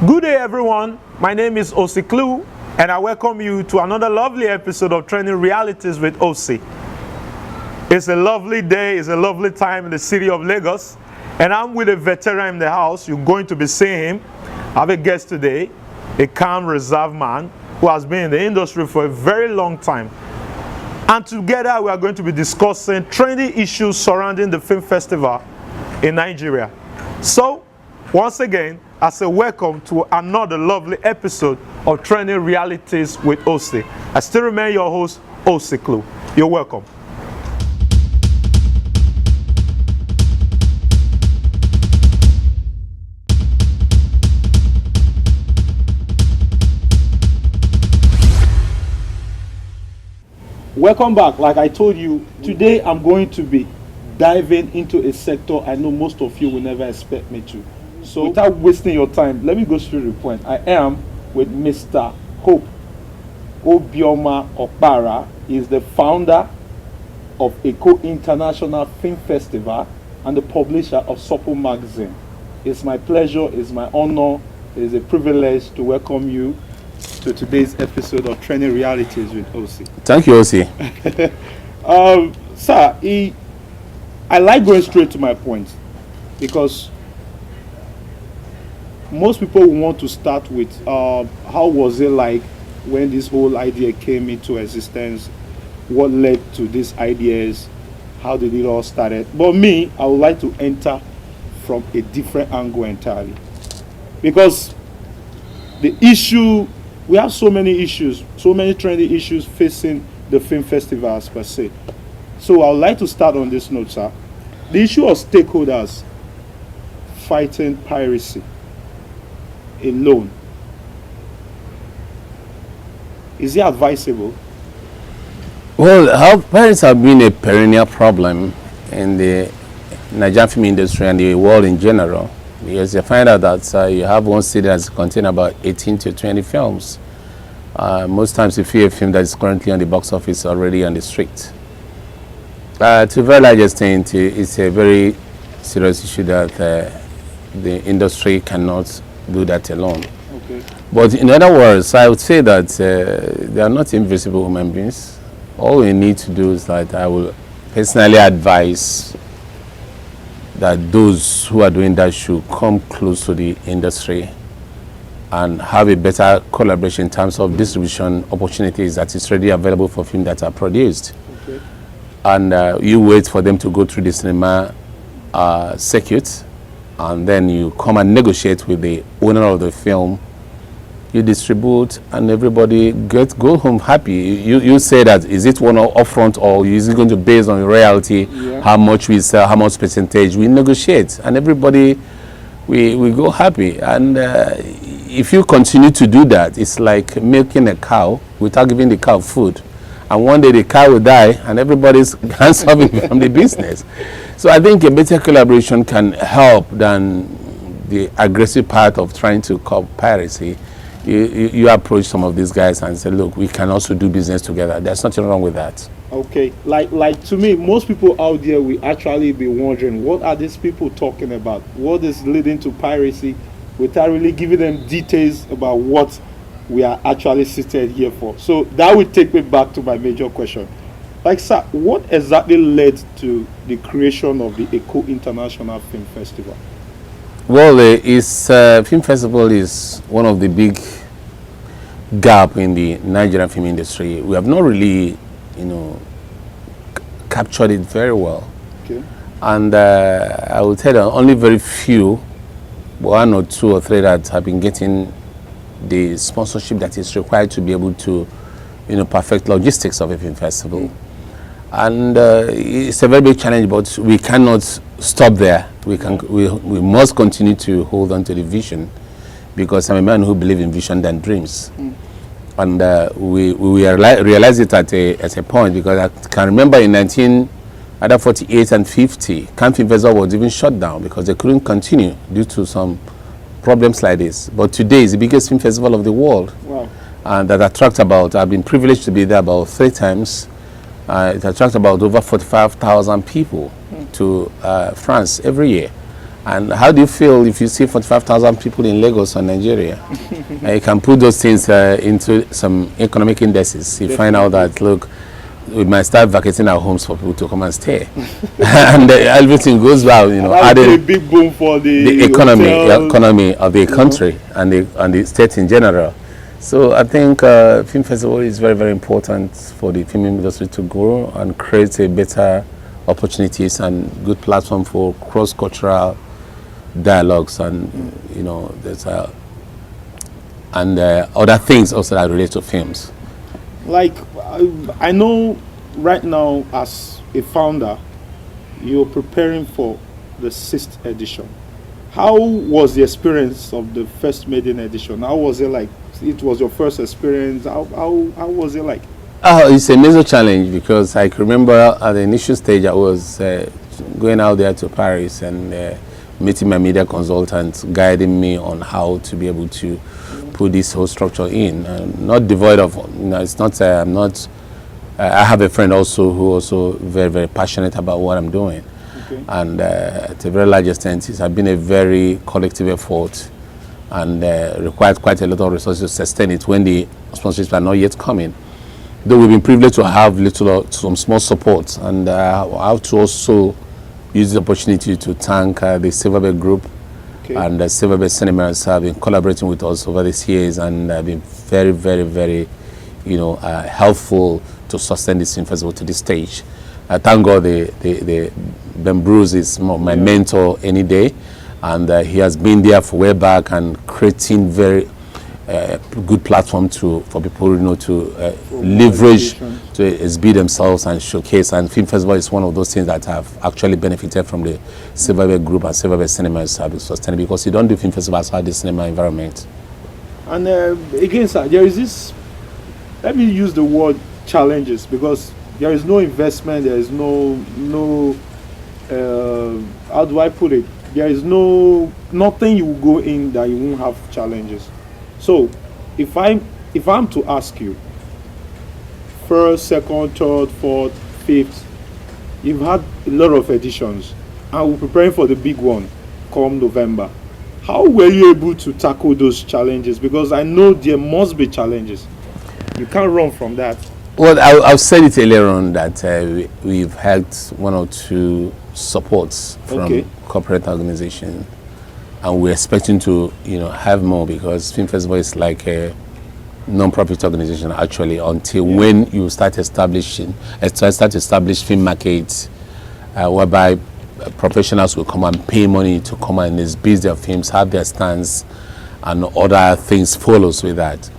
Good day, everyone. My name is Osi, and I welcome you to another lovely episode of Trending Realities with Osi. It's a lovely day, it's a lovely time in the city of Lagos, and I'm with a veteran in the house. You're going to be seeing him. I have a guest today, a calm, reserved man who has been in the industry for a very long time. And together we are going to be discussing trending issues surrounding the film festival in Nigeria. So, once again, I say welcome to another lovely episode of Trending Realities with Osi. I still remain your host, Osi. You're welcome. Welcome back. Like I told you, today I'm going to be diving into a sector I know most of you will never expect me to. So without wasting your time, let me go straight to the point. I am with Mr. Hope Obioma Opara. He is the founder of Eco International Film Festival and the publisher of Supple magazine. It's my pleasure, it's my honor, it's a privilege to welcome you to today's episode of Trending Realities with Osi. Thank you, Osi. Sir, I like going straight to my point because most people want to start with how was it like when this whole idea came into existence, what led to these ideas, how did it all started. But me, I would like to enter from a different angle entirely, because the issue, we have so many issues, so many trendy issues facing the film festivals per se. So I would like to start on this note, sir. The issue of stakeholders fighting piracy alone, is it advisable? Well, how pirates have been a perennial problem in the Nigerian film industry and the world in general, because you find out that you have one city that contains about 18 to 20 films. Most times you feel a film that is currently on the box office already on the street. To a very large extent, it's a very serious issue that the industry cannot do that alone. Okay. But in other words, I would say that they are not invisible human beings. All we need to do is that I will personally advise that those who are doing that should come close to the industry and have a better collaboration in terms of distribution opportunities that is readily available for films that are produced. Okay. And you wait for them to go through the cinema circuit, and then you come and negotiate with the owner of the film. You distribute, and everybody go home happy. You say that, is it one upfront, or is it going to be based on royalty? Yeah. How much we sell, how much percentage we negotiate, and everybody we go happy. And if you continue to do that, it's like milking a cow without giving the cow food. And one day the cow will die and everybody's hands off from the business. So I think a better collaboration can help than the aggressive part of trying to curb piracy. You approach some of these guys and say, look, we can also do business together. There's nothing wrong with that. Okay, like to me, most people out there will actually be wondering, what are these people talking about? What is leading to piracy, without really giving them details about what we are actually seated here for. So that will take me back to my major question. Like, sir, what exactly led to the creation of the Eco International Film Festival? Well, film festival is one of the big gap in the Nigerian film industry. We have not really, captured it very well. Okay. And I will tell you, only very few, one or two or three, that have been getting the sponsorship that is required to be able to, perfect logistics of a film festival. And it's a very big challenge, but we cannot stop there. We must continue to hold on to the vision, because I'm a man who believes in vision than dreams. And we realize it at a point, because I can remember in 1948 and 50, Cannes Film Festival was even shut down because they couldn't continue due to some problems like this. But today is the biggest film festival of the world. Wow. And that attracts about, I've been privileged to be there about 3 times. It attracts about over 45,000 people to France every year. And how do you feel if you see 45,000 people in Lagos or Nigeria? You can put those things into some economic indices. You find out that, look, we might start vacating our homes for people to come and stay. And everything goes well, you know, adding a big boom for the economy of the country and the state in general. So I think film festival is very, very important for the film industry to grow and create a better opportunities and good platform for cross-cultural dialogues, and you know, there's other things also that relate to films. Like I know right now as a founder, you're preparing for the 6th edition. How was the experience of the first maiden edition? How was it like? It was your first experience. How was it like? It's a major challenge because I can remember at the initial stage I was going out there to Paris and meeting my media consultant, guiding me on how to be able to put this whole structure in. Not devoid of, you know, it's not, I'm not, I have a friend also who also very, very passionate about what I'm doing. Okay. And to a very large extent, it has been a very collective effort and required quite a lot of resources to sustain it when the sponsorships are not yet coming. Though we've been privileged to have some small support, and I have to also use the opportunity to thank the Silverbird Group. Okay. And the Silverbird Cinemas have been collaborating with us over these years and have been very, very, very, you know, helpful to sustain this film festival to this stage. I thank God the Ben Bruce is my mentor any day, and he has been there for way back and creating very good platform for people, you know, to leverage, to exhibit themselves and showcase. And film festival is one of those things that have actually benefited from the Silverbird Group and Silverbird Cinemas have been sustained, because you don't do film festivals outside the cinema environment. And again, sir, there is this, let me use the word challenges, because there is no investment, there is no how do I put it? There is nothing you will go in that you won't have challenges. So, if I'm to ask you, 1st, 2nd, 3rd, 4th, 5th, you've had a lot of editions, and we're preparing for the big one come November. How were you able to tackle those challenges? Because I know there must be challenges. You can't run from that. Well, I've said it earlier on that we've had 1 or 2 supports from corporate organizations. And we're expecting to, you know, have more, because Film Festival is like a non-profit organization actually, until when you start establish film markets, whereby professionals will come and pay money to come and exhibit their films, have their stands, and other things follows with that.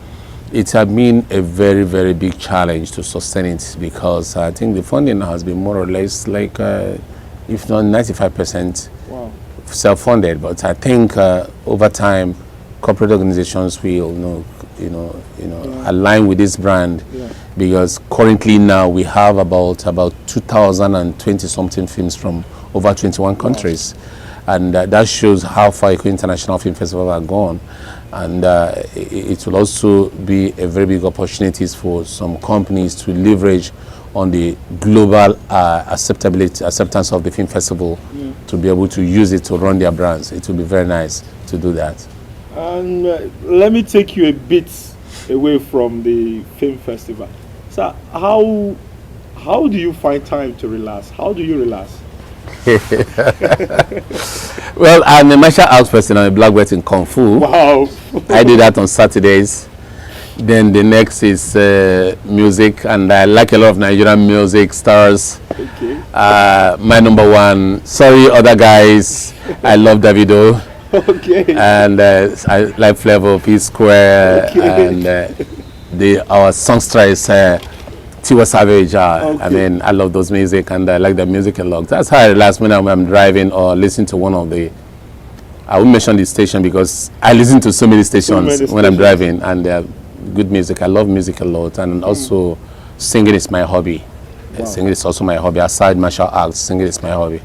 It has been a very, very big challenge to sustain it, because I think the funding has been more or less like, if not 95%. Wow. Self-funded, but I think over time, corporate organizations will, align with this brand, because currently now we have about 2,020 something films from over 21 countries, and that shows how far international film festivals are gone, and it will also be a very big opportunities for some companies to leverage on the global acceptance of the film festival, to be able to use it to run their brands. It will be very nice to do that. And let me take you a bit away from the film festival. So how do you find time to relax? How do you relax? Well, I'm a martial arts person. I'm a black belt in Kung Fu. Wow. I do that on Saturdays. Then the next is music, and I like a lot of Nigerian music stars. Okay. My number one, sorry other guys, I love Davido. Okay. And I like Flavor, P Square, and our songster is Tiwa Savage. I mean, I love those music, and I like the music a lot. That's how I relax when I'm driving or listen to one of the, I won't mention the station because I listen to so many stations when I'm driving, and they're good music. I love music a lot, and also singing is my hobby. Wow. Singing is also my hobby. Aside martial arts, singing is my hobby.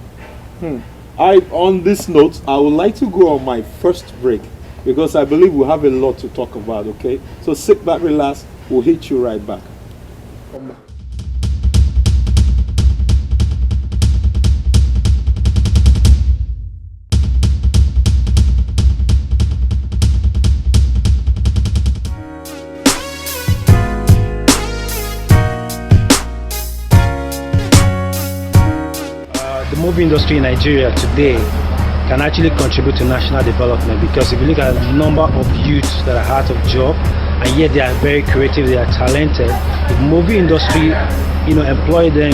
On this note, I would like to go on my first break, because I believe we'll have a lot to talk about, okay? So sit back, relax, we'll hit you right back. Come back. movie industry in Nigeria today can actually contribute to national development, because if you look at the number of youths that are out of job and yet they are very creative, they are talented, the movie industry, employ them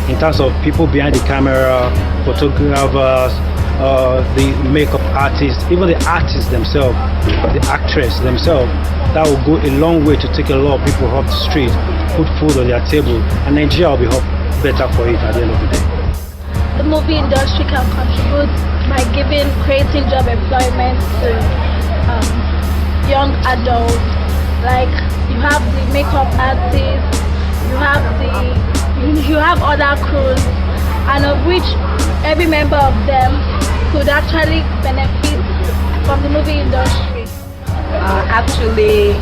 in terms of people behind the camera, photographers, the makeup artists, even the artists themselves, the actress themselves, that will go a long way to take a lot of people off the street, put food on their table, and Nigeria will be better for it at the end of the day. The movie industry can contribute by creating job employment to young adults. Like, you have the makeup artists, you have other crews, and of which every member of them could actually benefit from the movie industry. Actually,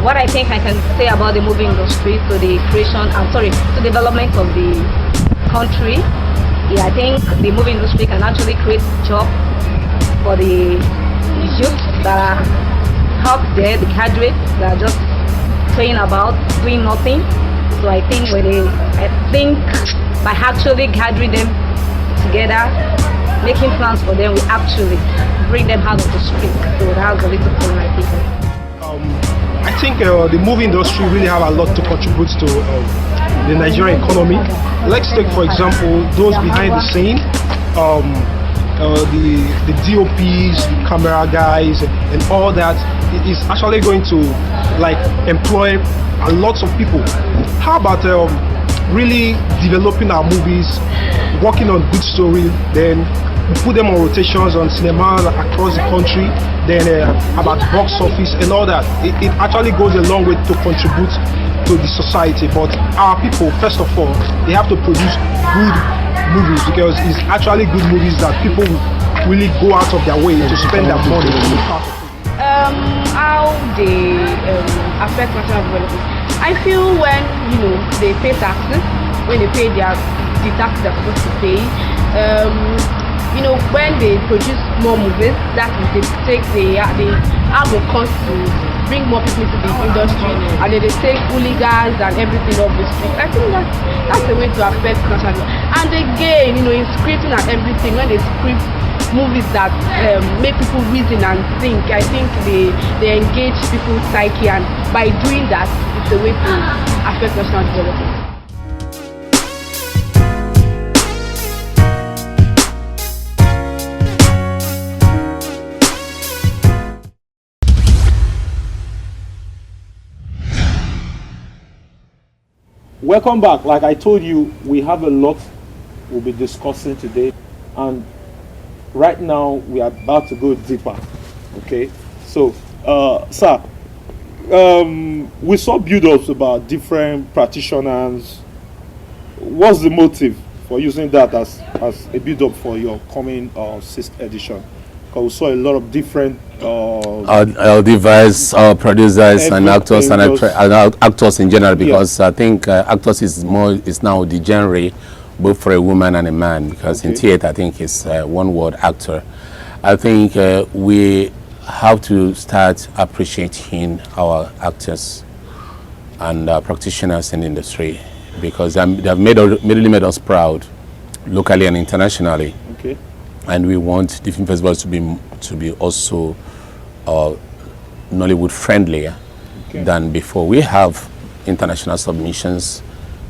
what I think I can say about the movie industry to the to development of the country, I think the movie industry can actually create jobs for the youth that are out there, the graduates that are just playing about, doing nothing. So I think by actually gathering them together, making plans for them, we actually bring them out of the street. So that's a little thing I think. I think the movie industry really have a lot to contribute to the Nigerian economy. Let's take, for example, those behind the scene, the DOPs, the camera guys, and all that. It is actually going to employ a lot of people. How about really developing our movies, working on good story, then we put them on rotations on cinemas across the country, then about box office and all that. It actually goes a long way to contribute to the society. But our people, first of all, they have to produce good movies, because it's actually good movies that people really go out of their way to spend their money to be part of. How they affect national development. I feel when they pay taxes, when they pay the taxes they're supposed to pay. When they produce more movies, that is they have the cost to bring more people into the industry, and then they take hooligans and everything off the street. I think that's the way to affect national. And again, it's scripting and everything. When they script movies that make people reason and think, I think they engage people's psyche, and by doing that, it's a way to affect national development. Welcome back. Like I told you, we have a lot we'll be discussing today, and right now we are about to go deeper. Okay, so sir, we saw build-ups about different practitioners. What's the motive for using that as a build-up for your coming 6th edition? Because we saw a lot of different our device, our producers and actors and actors in general, because I think actors is now the genre both for a woman and a man, because in theater I think it's one word, actor. I think we have to start appreciating our actors and practitioners in the industry, because they have really made us proud locally and internationally. Okay. And we want the film festivals to be also Nollywood friendlier than before. We have international submissions,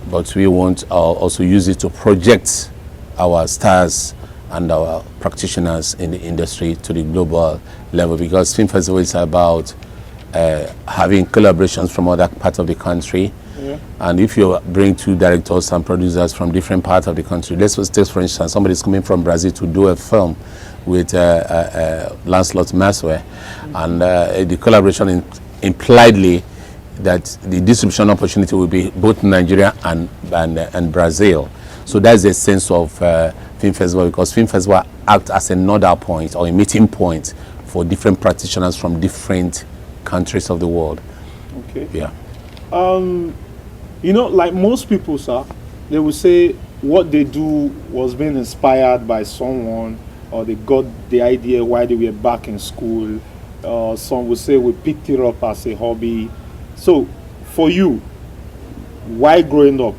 but we want also use it to project our stars and our practitioners in the industry to the global level, because film festival is about having collaborations from other parts of the country. And if you bring 2 directors and producers from different parts of the country, let's take for instance, somebody's coming from Brazil to do a film with Lancelot Maswell, and the collaboration impliedly that the distribution opportunity will be both Nigeria and Brazil. So that's the sense of film festival, because film festival act as another point or a meeting point for different practitioners from different countries of the world. Okay. Yeah. Like most people, sir, they will say what they do was being inspired by someone, or they got the idea while they were back in school. Some will say we picked it up as a hobby. So, for you, why growing up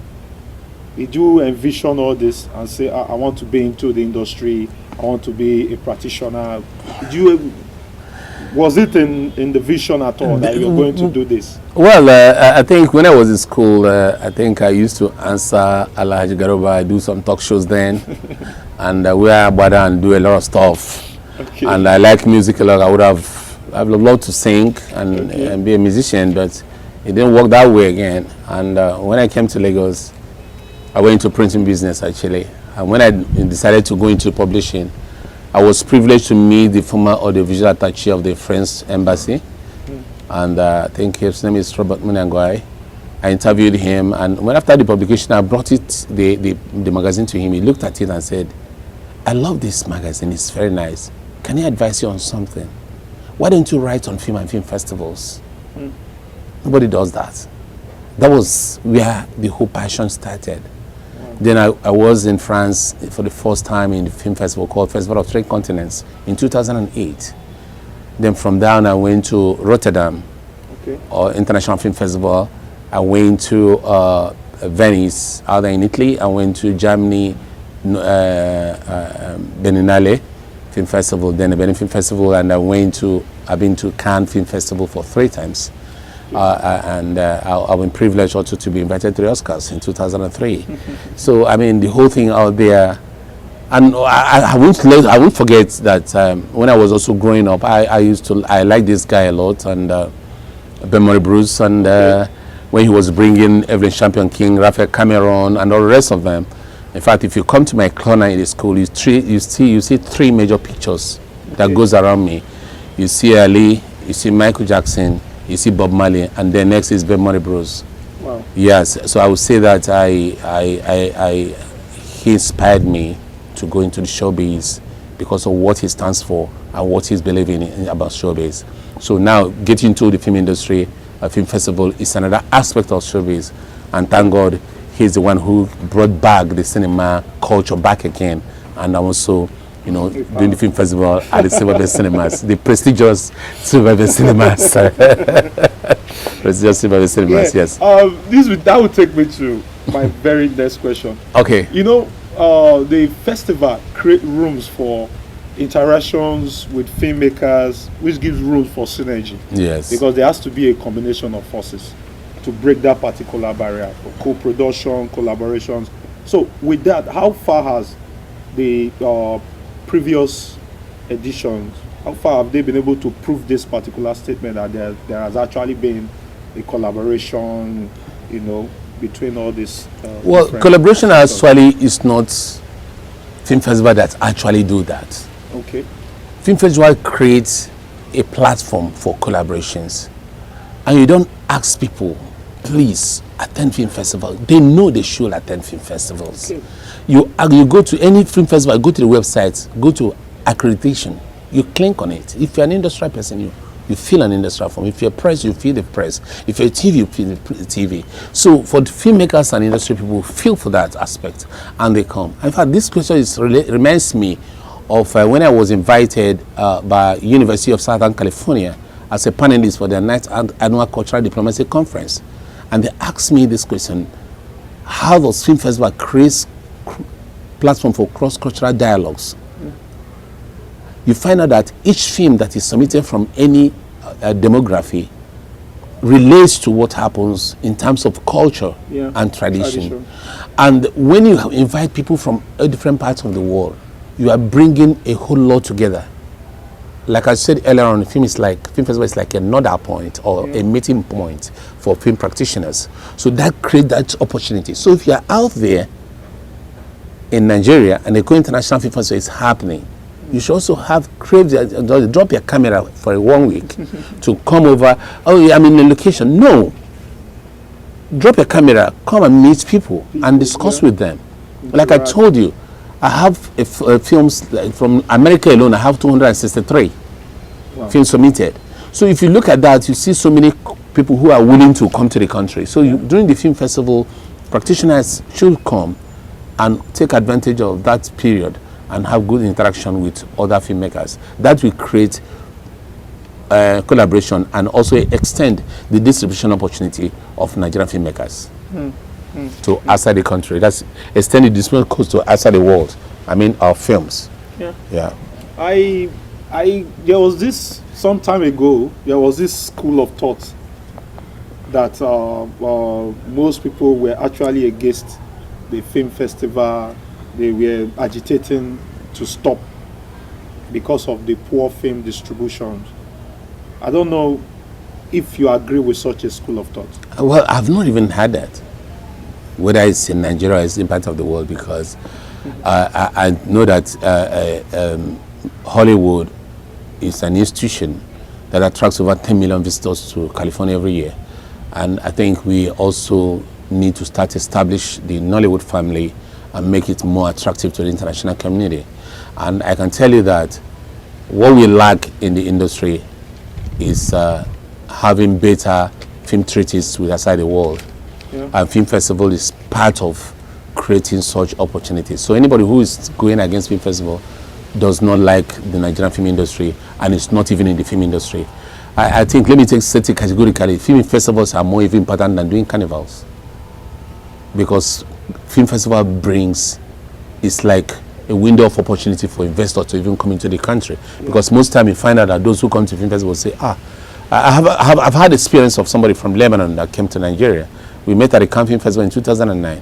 did you envision all this and say, I want to be into the industry, I want to be a practitioner? Was it in the vision at all that you're going to do this? Well, I think when I was in school, I think I used to answer Alhaji Garuba. I do some talk shows then, and we are about and do a lot of stuff. Okay. And I like music a lot. I'd love to sing and be a musician, but it didn't work that way again. And when I came to Lagos, I went into printing business actually. And when I decided to go into publishing, I was privileged to meet the former audiovisual attaché of the French embassy, and I think his name is Robert Munangwai. I interviewed him, and when after the publication, I brought the magazine to him. He looked at it and said, "I love this magazine. It's very nice. Can I advise you on something? Why don't you write on film and film festivals?" Nobody does that. That was where the whole passion started. Then I was in France for the first time in the film festival called Festival of Three Continents in 2008. Then from there I went to Rotterdam, or International Film Festival. I went to Venice, out there in Italy. I went to Germany, Berlinale Film Festival, then the Berlin Film Festival, and I've been to Cannes Film Festival for 3 times. I've been privileged also to be invited to the Oscars in 2003. So I mean the whole thing out there, and I won't forget that when I was also growing up, I liked this guy a lot, and Ben Bruce, and when he was bringing Evelyn Champion King, Raphael Cameron, and all the rest of them. In fact, if you come to my corner in the school, you see 3 major pictures that goes around me. You see Ali, you see Michael Jackson, you see Bob Marley, and then next is Ben Bruce. Wow. Yes, so I would say that he inspired me to go into the showbiz because of what he stands for and what he's believing in about showbiz. So now getting into the film industry, a film festival is another aspect of showbiz, and thank God he's the one who brought back the cinema culture back again, and also, you know, doing the film festival at the Silver Bay Cinemas, the prestigious Silver Bay Cinemas. Prestigious Silver Bay Cinemas, yes. That would take me to my very next question. Okay. You know, the festival create rooms for interactions with filmmakers, which gives room for synergy. Yes. Because there has to be a combination of forces to break that particular barrier for co-production, collaborations. So with that, how far has the previous editions, how far have they been able to prove this particular statement that there has actually been a collaboration, you know, between all these well, collaboration actually is not film festival that actually do that. Okay. Film festival creates a platform for collaborations, and you don't ask people, please attend film festival. They know they should attend film festivals. Okay. You go to any film festival, go to the website, go to accreditation, you click on it. If you're an industrial person, you feel an industrial form. If you're a press, you feel the press. If you're a TV, you feel the TV. So for the filmmakers and industry people, feel for that aspect, and they come. In fact, this question reminds me of when I was invited by University of Southern California as a panelist for their 9th annual cultural diplomacy conference. And they asked me this question: how does film festival create platform for cross-cultural dialogues? You find out that each film that is submitted from any demography relates to what happens in terms of culture and tradition. And when you invite people from different parts of the world, you are bringing a whole lot together. Like I said earlier on, film festival is like a nodal point or a meeting point for film practitioners. So that creates that opportunity. So if you are out there in Nigeria and the Co-International Film Festival is happening, you should also drop your camera for 1 week to come over. Oh, yeah, I'm in a location. No. Drop your camera, come and meet people and discuss with them. Like I told you, I have films from America alone. I have 263 films submitted. So if you look at that, you see so many people who are willing to come to the country. So during the film festival, practitioners should come and take advantage of that period and have good interaction with other filmmakers. That will create collaboration and also extend the distribution opportunity of Nigerian filmmakers. to outside the country. That's extended the small coast to outside the world. I mean, our films. Yeah. Yeah. There was this some time ago. There was this school of thought that most people were actually against the film festival. They were agitating to stop because of the poor film distribution. I don't know if you agree with such a school of thought. Well, I've not even had that, whether it's in Nigeria or it's in part of the world, because I know that Hollywood is an institution that attracts over 10 million visitors to California every year. And I think we also need to start to establish the Nollywood family and make it more attractive to the international community. And I can tell you that what we lack in the industry is having better film treaties with outside the world. Yeah. And film festival is part of creating such opportunities. So anybody who is going against film festival does not like the Nigerian film industry and is not even in the film industry. I think, let me take certain categorically, film festivals are more even important than doing carnivals. Because film festival brings, it's like a window of opportunity for investors to even come into the country. Because most time you find out that those who come to film festival say, I've had experience of somebody from Lebanon that came to Nigeria. We met at the Cannes Film Festival in 2009.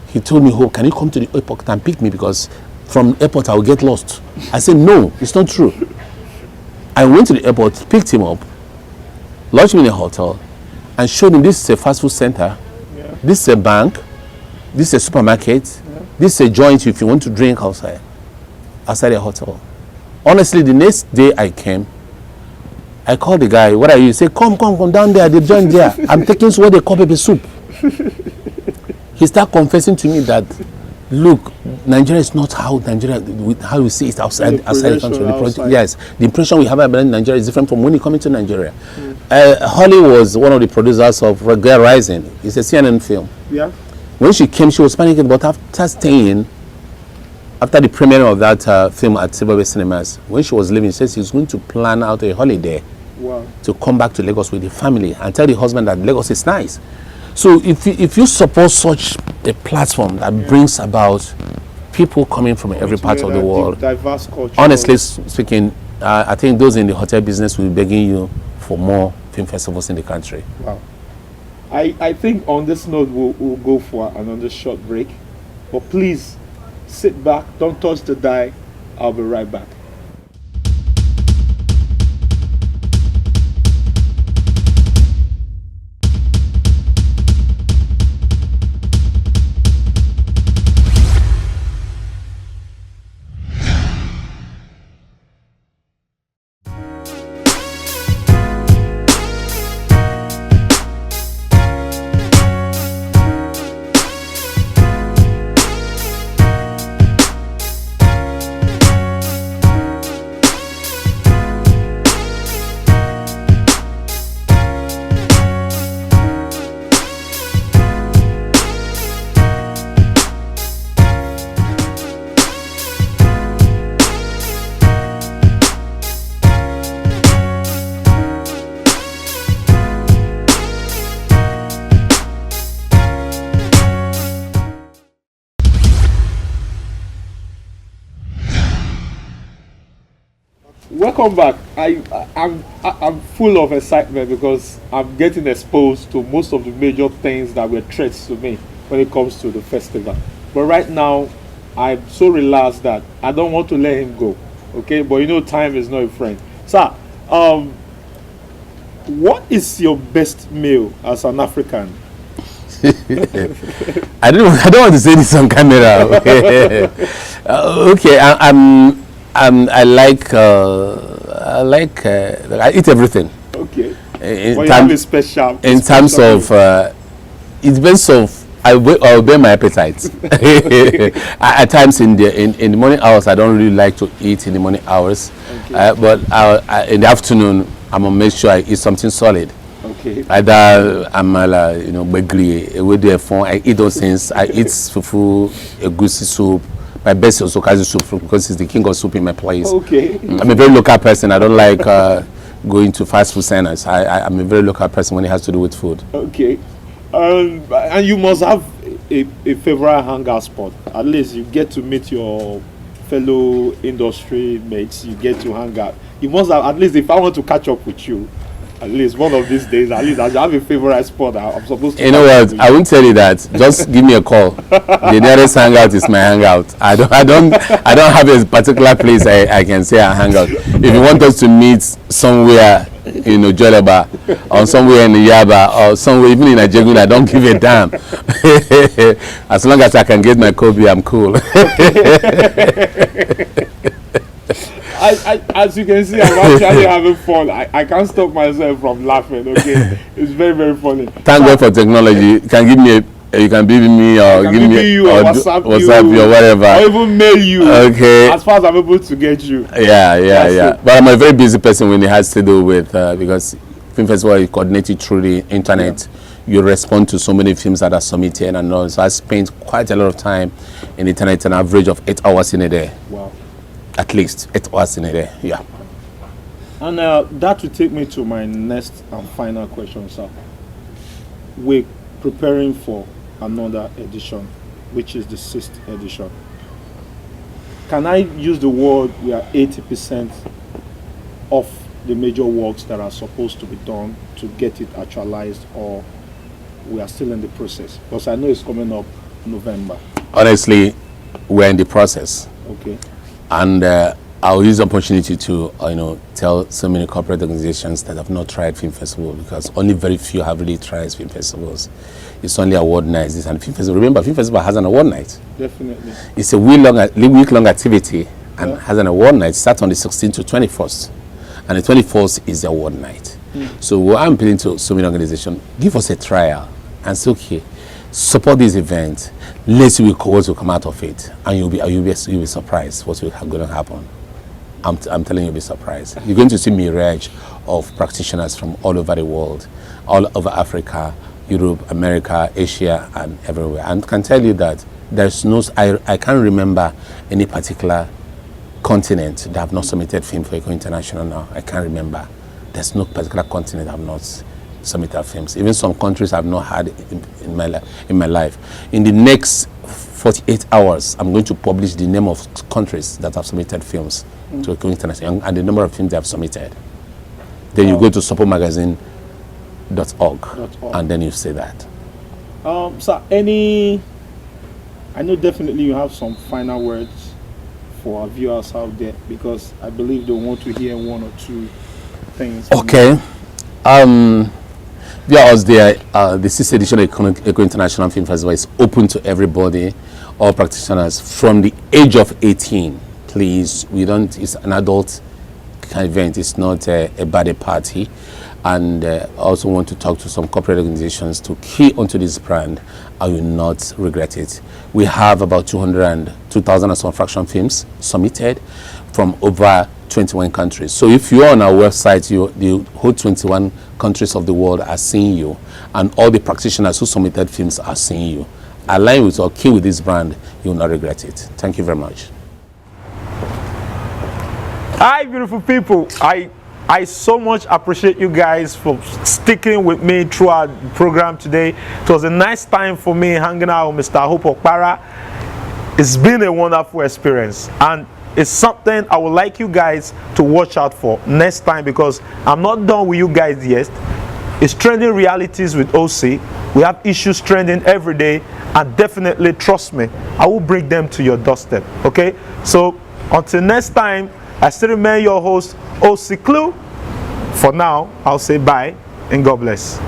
He told me, can you come to the airport and pick me, because from the airport I will get lost. I said, no, it's not true. I went to the airport, picked him up, lodged him in a hotel, and showed him this is a fast food center, this is a bank, this is a supermarket, this is a joint if you want to drink outside a hotel. Honestly, the next day I came, I called the guy, what are you? He said, come down there, the joint there. I'm taking what they call pepper soup. He started confessing to me that, look, Nigeria is not how we see it outside the country. Yes, the impression we have about Nigeria is different from when you come into Nigeria. Holly was one of the producers of Girl Rising. It's a CNN film. Yeah. When she came, she was panicking, but after the premiere of that film at Silver Bay Cinemas, when she was leaving, she said she was going to plan out a holiday to come back to Lagos with the family and tell the husband that Lagos is nice. So if you support such a platform that brings about people coming from every part of the world, diverse culture. Honestly speaking, I think those in the hotel business will be begging you for more film festivals in the country. Wow. I think on this note we'll go for another short break. But please sit back, don't touch the dial. I'll be right back. Welcome back. I'm full of excitement because I'm getting exposed to most of the major things that were threats to me when it comes to the festival. But right now, I'm so relaxed that I don't want to let him go. Okay, but you know, time is not a friend. Sir, what is your best meal as an African? I don't want to say this on camera. Okay, I eat everything. Okay. In terms of, it depends of. I obey my appetite. At times in the morning hours, I don't really like to eat in the morning hours. Okay. But in the afternoon, I'm gonna make sure I eat something solid. Okay. Either amala, begri, I eat those things. I eat fufu, egusi soup. My best is okazi soup because it's the king of soup in my place. Okay. I'm a very local person. I don't like going to fast food centers. I'm a very local person when it has to do with food. Okay. And you must have a favorite hangout spot. At least you get to meet your fellow industry mates. You get to hang out. You must have, at least if I want to catch up with you, at least one of these days, at least I have a favorite spot I'm supposed to. You know what? I won't tell you that. Just give me a call. The nearest hangout is my hangout. I don't have a particular place I can say I hang out. If you want us to meet somewhere, you know, Jolaba, or somewhere in Yaba, or somewhere even in Ajegun, I don't give a damn. As long as I can get my Kobe, I'm cool. As you can see, I'm actually having fun. I can't stop myself from laughing. Okay, it's very, very funny. Thank God for technology. You can give me you can be me or give me you or WhatsApp you or whatever, or even mail you. Okay. As far as I'm able to get you. Yeah. But I'm a very busy person when it has to do with because film festival is coordinated through the internet. Yeah. You respond to so many films that are submitted and all. So I spend quite a lot of time in the internet, an average of 8 hours in a day. Wow. At least 8 hours in a day, yeah. And that will take me to my next and final question, sir. We're preparing for another edition, which is the 6th edition. Can I use the word we are 80% of the major works that are supposed to be done to get it actualized, or we are still in the process? Because I know it's coming up November. Honestly, we're in the process. Okay. And I'll use the opportunity to, tell so many corporate organizations that have not tried film festival, because only very few have really tried film festivals. It's only award nights. This and film festival. Remember, film festival has an award night. Definitely. It's a week-long activity and has an award night. Starts on the 16th to 21st, and the 21st is the award night. So what I'm appealing to so many organizations: give us a trial and say, okay, support this event. Let's see what will come out of it, and you'll be surprised what's going to happen. I'm telling you, you'll be surprised. You're going to see mirage of practitioners from all over the world, all over Africa, Europe, America, Asia, and everywhere. And can tell you that there's no, I can't remember any particular continent that have not submitted film for Eco International now. I can't remember. There's no particular continent that have not submitted films. Even some countries I've not had in my life. In the next 48 hours, I'm going to publish the name of countries that have submitted films to Eco International and the number of films they have submitted. Then you go to supportmagazine.org and then you say that. Sir, I know definitely you have some final words for our viewers out there, because I believe they want to hear one or two things. Okay. Viewers, the 6th edition of Eco International Film Festival is open to everybody, all practitioners from the age of 18. Please, it's an adult event. It's not a birthday party. And I also want to talk to some corporate organizations to key onto this brand. I will not regret it. We have about 2,000 and some fraction films submitted from over 21 countries. So if you're on our website, the whole 21 countries of the world are seeing you, and all the practitioners who submitted films are seeing you. Align with or key with this brand, you will not regret it. Thank you very much. Hi, beautiful people. I so much appreciate you guys for sticking with me throughout the program today. It was a nice time for me hanging out with Mr. Hope Opara. It's been a wonderful experience, and it's something I would like you guys to watch out for next time, because I'm not done with you guys yet. It's Trending Realities with OC. We have issues trending every day, and definitely, trust me, I will bring them to your doorstep. Okay? So until next time, I still remain your host, OC Clue. For now, I'll say bye and God bless.